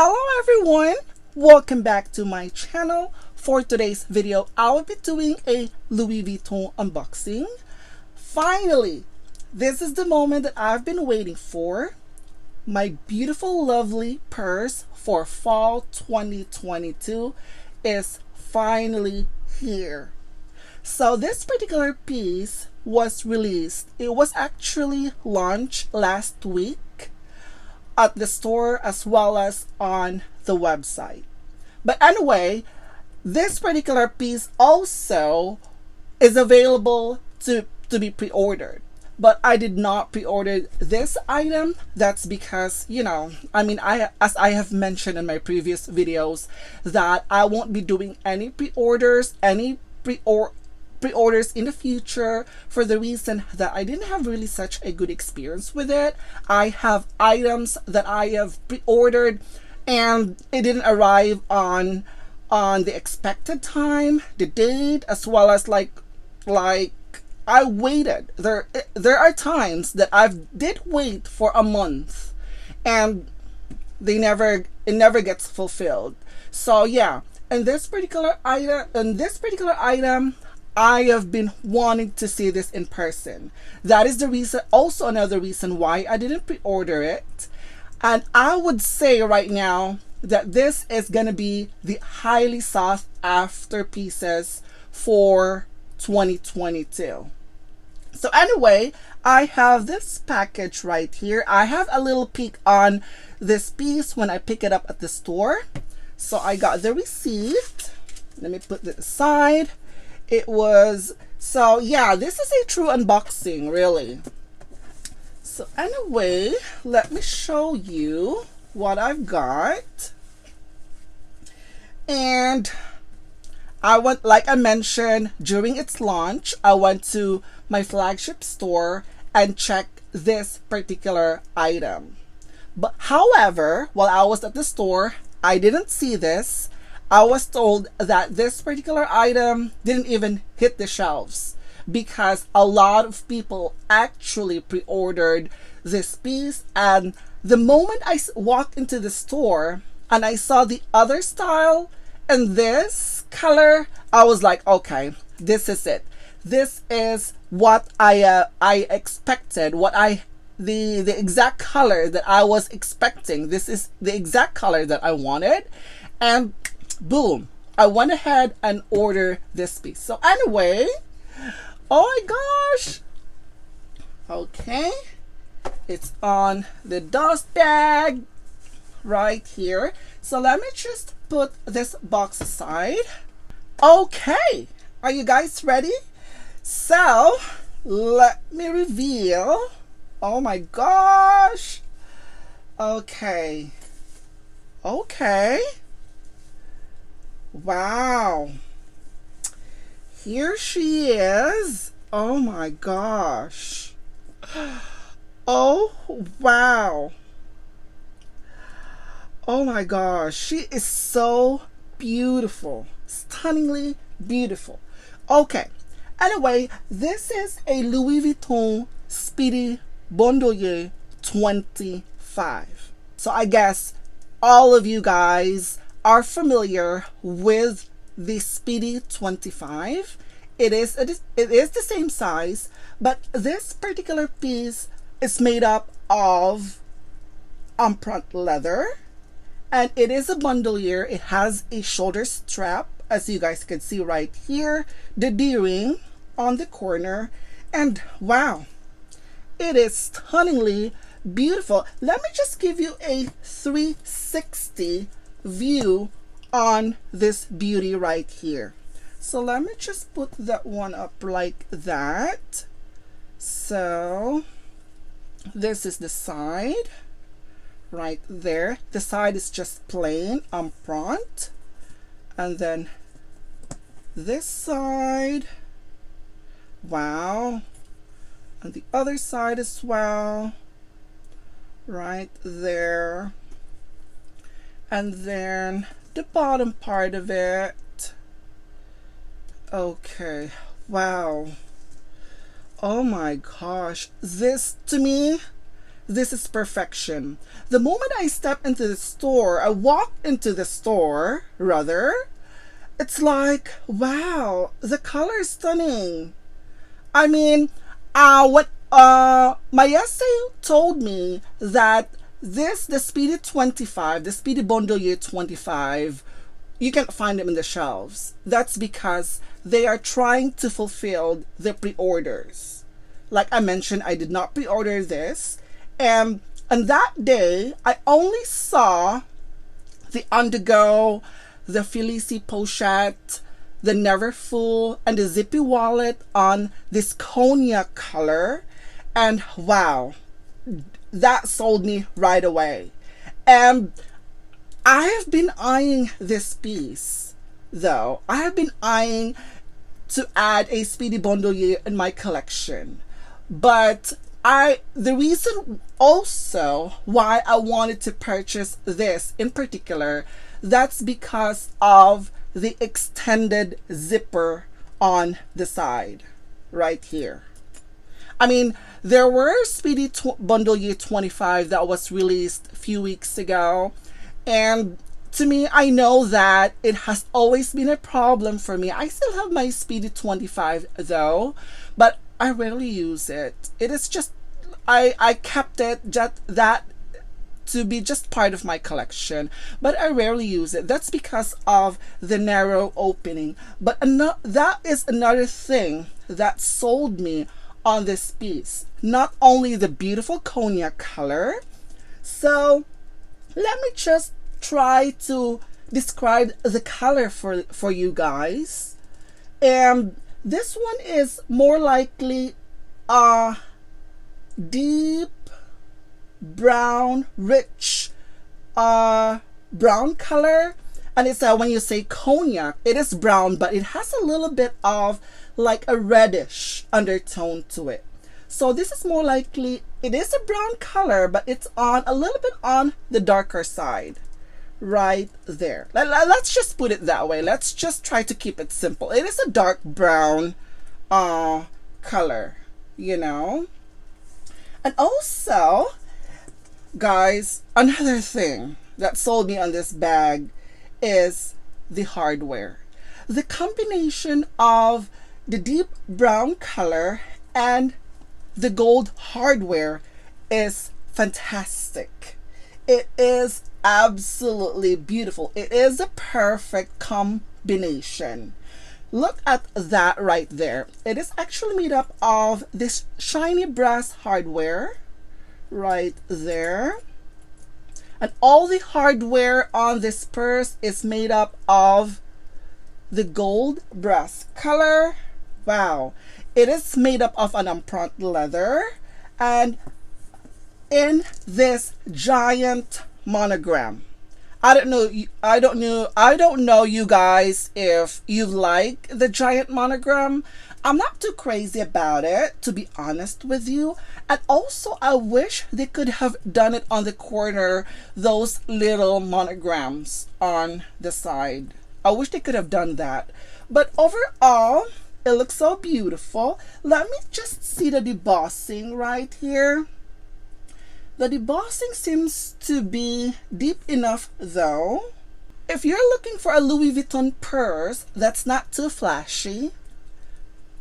Hello everyone, welcome back to my channel. For today's video, I will be doing a Louis Vuitton unboxing. Finally, this is the moment that I've been waiting for. My beautiful, lovely purse for fall 2022 is finally here. So this particular piece was released. It was actually launched last week at the store as well as on the website. But anyway, this particular piece also is available to be pre-ordered. But I did not pre-order this item. That's because, as I have mentioned in my previous videos, that I won't be doing any pre-orders, pre-orders in the future, for the reason that I didn't have really such a good experience with it. I have items that I have pre-ordered and it didn't arrive on the expected time, the date, as well as like I waited. There are times that I did wait for a month and it never gets fulfilled. So yeah, and this particular item, I have been wanting to see this in person. That is the reason, also another reason why I didn't pre-order it. And I would say right now that this is gonna be the highly sought after pieces for 2022. So anyway, I have this package right here. I have a little peek on this piece when I pick it up at the store. So I got the receipt. Let me put it aside. So yeah, this is a true unboxing, really. So anyway, let me show you what I've got. And like I mentioned, during its launch, I went to my flagship store and checked this particular item. But however, while I was at the store, I didn't see this. I was told that this particular item didn't even hit the shelves because a lot of people actually pre-ordered this piece. And the moment I walked into the store and I saw the other style and this color, I was like, okay, this is it. This is what I expected, the exact color that I was expecting. This is the exact color that I wanted. And boom, I went ahead and ordered this piece. So anyway, oh my gosh, okay, it's on the dust bag right here. So let me just put this box aside. Okay, are you guys ready? So let me reveal. Oh my gosh. Okay. Wow. Here she is. Oh my gosh. Oh wow. Oh my gosh. She is so beautiful. Stunningly beautiful. Okay. Anyway, this is a Louis Vuitton Speedy Bandouliere 25. So I guess all of you guys are familiar with the Speedy 25. It is the same size, but this particular piece is made up of empreinte leather, and it is a bandouliere. It has a shoulder strap, as you guys can see right here, the D-ring on the corner, and wow, it is stunningly beautiful. Let me just give you a 360 view on this beauty right here. So let me just put that one up like that. So this is the side right there. The side is just plain empreinte, and then this side, wow, and the other side as well right there, and then the bottom part of it. Okay, wow, oh my gosh, this to me this is perfection. The moment I step into the store, I walk into the store, rather, it's like, wow, the color is stunning. I mean, what my essay told me that the Speedy 25, the Speedy Bandouliere 25, you can't find them in the shelves. That's because they are trying to fulfill the pre-orders. Like I mentioned, I did not pre-order this. And on that day, I only saw the Undergo, the Felicie Pochette, the Never Full, and the Zippy Wallet on this cognac color. And wow, that sold me right away. And I have been eyeing this piece, though. I have been eyeing to add a Speedy Bandouliere in my collection. But the reason also why I wanted to purchase this in particular, that's because of the extended zipper on the side right here. I mean, there were Speedy Bandouliere 25 that was released a few weeks ago, and to me, I know that it has always been a problem for me. I still have my Speedy 25 though, but I rarely use it. It is just I kept it just that to be just part of my collection, but I rarely use it. That's because of the narrow opening. But that is another thing that sold me on this piece. Not only the beautiful cognac color. So let me just try to describe the color for you guys. And this one is more likely a deep brown, rich brown color. And it's when you say cognac, it is brown, but it has a little bit of like a reddish undertone to it. So this is more likely, it is a brown color, but it's on a little bit on the darker side right there. Let's just put it that way. Let's just try to keep it simple. It is a dark brown color, you know. And also, guys, another thing that sold me on this bag is the hardware. The combination of the deep brown color and the gold hardware is fantastic. It is absolutely beautiful. It is a perfect combination. Look at that right there. It is actually made up of this shiny brass hardware right there. And all the hardware on this purse is made up of the gold brass color. Wow. It is made up of an empreinte leather and in this giant monogram. I don't know you guys if you like the giant monogram. I'm not too crazy about it, to be honest with you. And also, I wish they could have done it on the corner, those little monograms on the side. I wish they could have done that. But overall, it looks so beautiful. Let me just see the debossing right here. The debossing seems to be deep enough though. If you're looking for a Louis Vuitton purse that's not too flashy,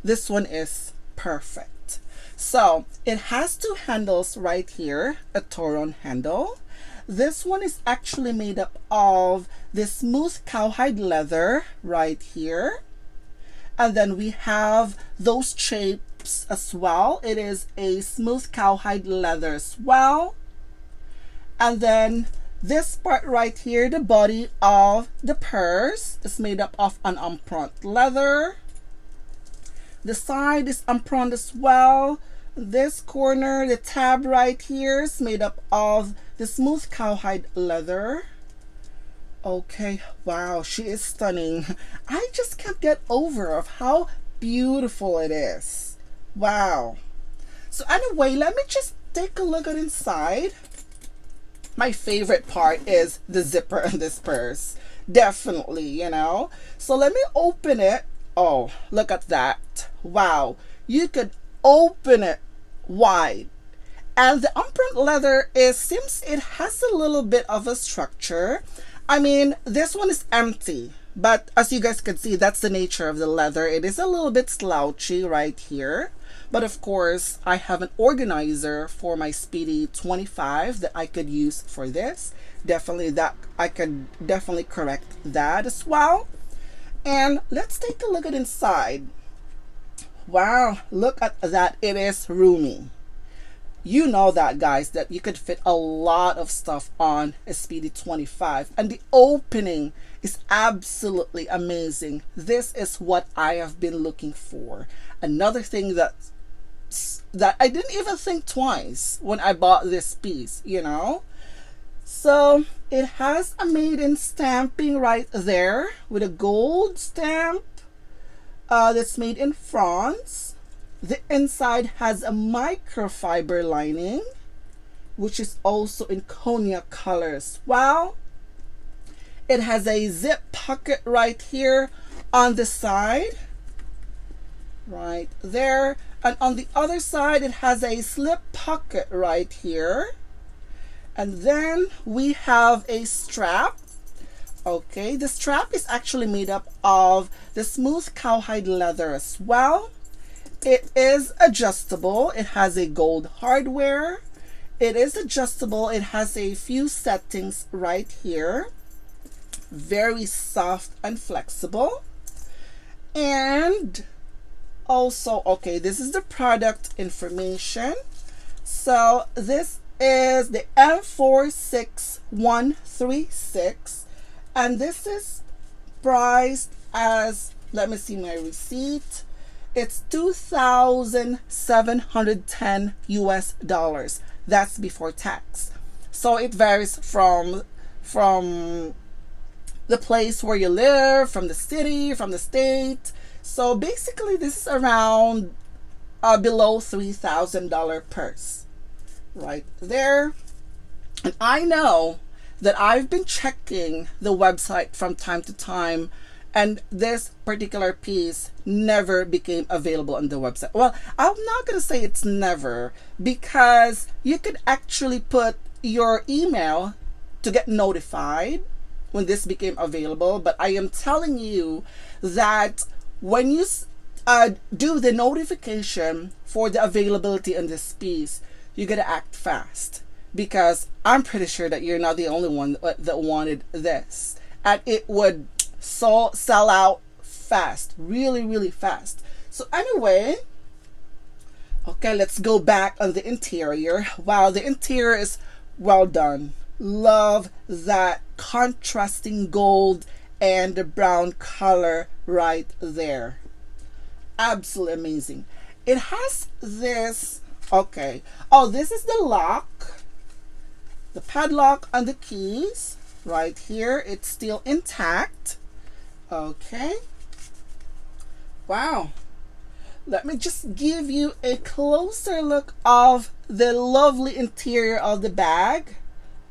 this one is perfect. So it has two handles right here, a Toron handle. This one is actually made up of this smooth cowhide leather right here. And then we have those shapes as well. It is a smooth cowhide leather as well. And then this part right here, the body of the purse is made up of an empreinte leather. The side is empreinte as well. This corner, the tab right here is made up of the smooth cowhide leather. Okay, wow, she is stunning. I just can't get over of how beautiful it is. Wow. So anyway, let me just take a look at inside. My favorite part is the zipper in this purse. Definitely, you know. So let me open it. Oh, look at that. Wow. You could open it wide And the imprint leather is, seems it has a little bit of a structure. I mean, this one is empty, but as you guys can see, that's the nature of the leather. It is a little bit slouchy right here. But of course, I have an organizer for my Speedy 25 that I could use for this. Definitely that I could definitely correct that as well. And let's take a look at inside. Wow, look at that. It is roomy. You know that, guys, that you could fit a lot of stuff on a Speedy 25. And the opening is absolutely amazing. This is what I have been looking for. Another thing that I didn't even think twice when I bought this piece, you know. So it has a maiden stamping right there with a gold stamp that's made in France. The inside has a microfiber lining, which is also in cognac colors. Wow. It has a zip pocket right here on the side, right there. And on the other side, it has a slip pocket right here. And then we have a strap. Okay, the strap is actually made up of the smooth cowhide leather as well. It is adjustable. It has a gold hardware. It is adjustable. It has a few settings right here. Very soft and flexible. And also, okay, this is the product information. So this is the M46136, and this is priced as, let me see my receipt, it's $2,710 US. That's before tax. So it varies from the place where you live, from the city, from the state. So basically this is around below $3,000 purse right there. And I know that I've been checking the website from time to time, and this particular piece never became available on the website. Well, I'm not going to say it's never, because you could actually put your email to get notified when this became available. But I am telling you that when you do the notification for the availability on this piece, you gotta act fast, because I'm pretty sure that you're not the only one that wanted this, and it would sell out fast, really, really fast. So anyway, okay, let's go back on the interior. Wow, the interior is well done. Love that contrasting gold and the brown color right there. Absolutely amazing. It has this, okay, oh, this is the lock, the padlock on the keys right here. It's still intact. Okay, wow. Let me just give you a closer look of the lovely interior of the bag.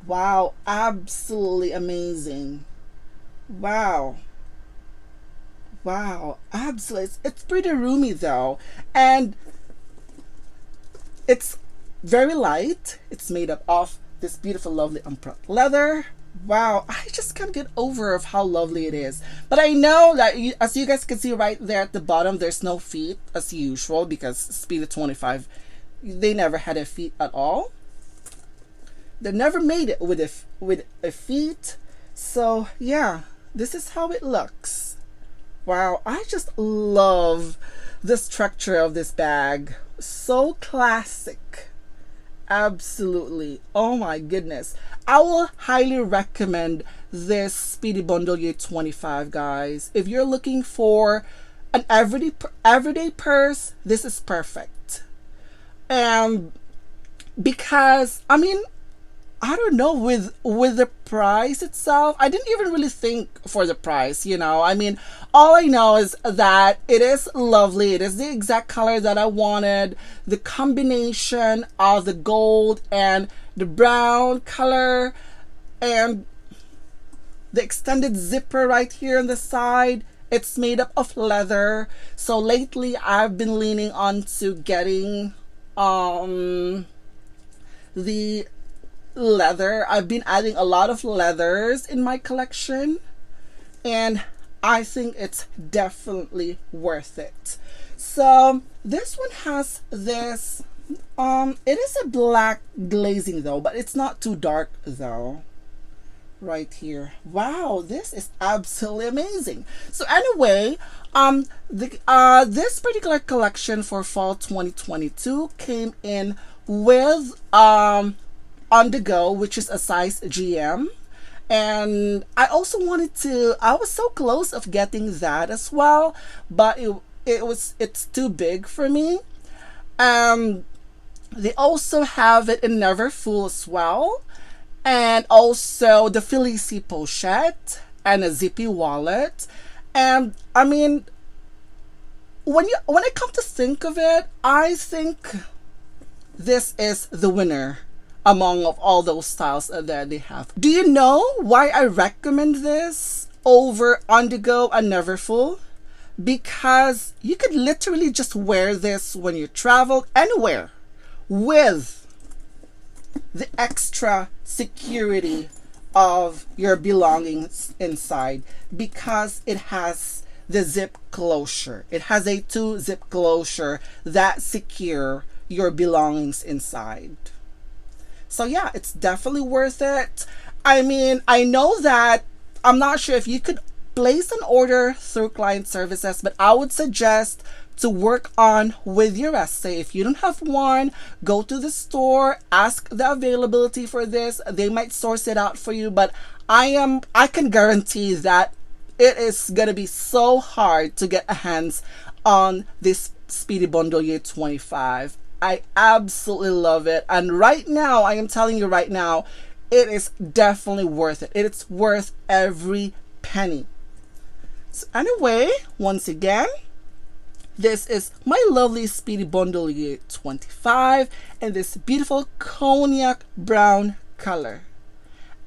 Wow, absolutely amazing. Wow. Wow, absolutely. It's pretty roomy though, and it's very light. It's made up of this beautiful, lovely imprint leather. Wow, I just can't get over of how lovely it is. But I know that, as you guys can see right there at the bottom, there's no feet as usual, because Speedy 25, they never had a feet at all. They never made it with a feet. So yeah, this is how it looks. Wow, I just love the structure of this bag. So classic. Absolutely. Oh my goodness. I will highly recommend this Speedy Bandouliere 25, guys. If you're looking for an everyday purse, this is perfect. And because, I mean, I don't know, with the price itself, I didn't even really think for the price, you know. I mean, all I know is that it is lovely. It is the exact color that I wanted. The combination of the gold and the brown color, and the extended zipper right here on the side. It's made up of leather. So lately I've been leaning on to getting the leather. I've been adding a lot of leathers in my collection, and I think it's definitely worth it. So this one has this, it is a black glazing though, but it's not too dark though. Right here. Wow, this is absolutely amazing. So anyway, this particular collection for fall 2022 came in with On The Go, which is a size GM. And I also wanted to, I was so close of getting that as well, but it's too big for me. They also have it in Never Full as well, and also the Felicie pochette and a zippy wallet. And I mean, when I come to think of it, I think this is the winner among of all those styles that they have. Do you know why I recommend this over On The Go and Never Full? Because you could literally just wear this when you travel anywhere with the extra security of your belongings inside, because it has the zip closure. It has a 2-zip closure that secure your belongings inside. So yeah, it's definitely worth it. I mean, I know that I'm not sure if you could place an order through client services, but I would suggest to work on with your essay. If you don't have one, go to the store, ask the availability for this. They might source it out for you, but I can guarantee that it is gonna be so hard to get a hands on this Speedy Bandouliere 25. I absolutely love it, and right now, I am telling you right now, it is definitely worth it. It's worth every penny. So anyway, once again, this is my lovely Speedy Bandouliere 25 in this beautiful cognac brown color.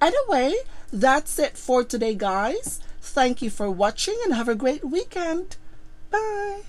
Anyway, that's it for today, guys. Thank you for watching and have a great weekend. Bye.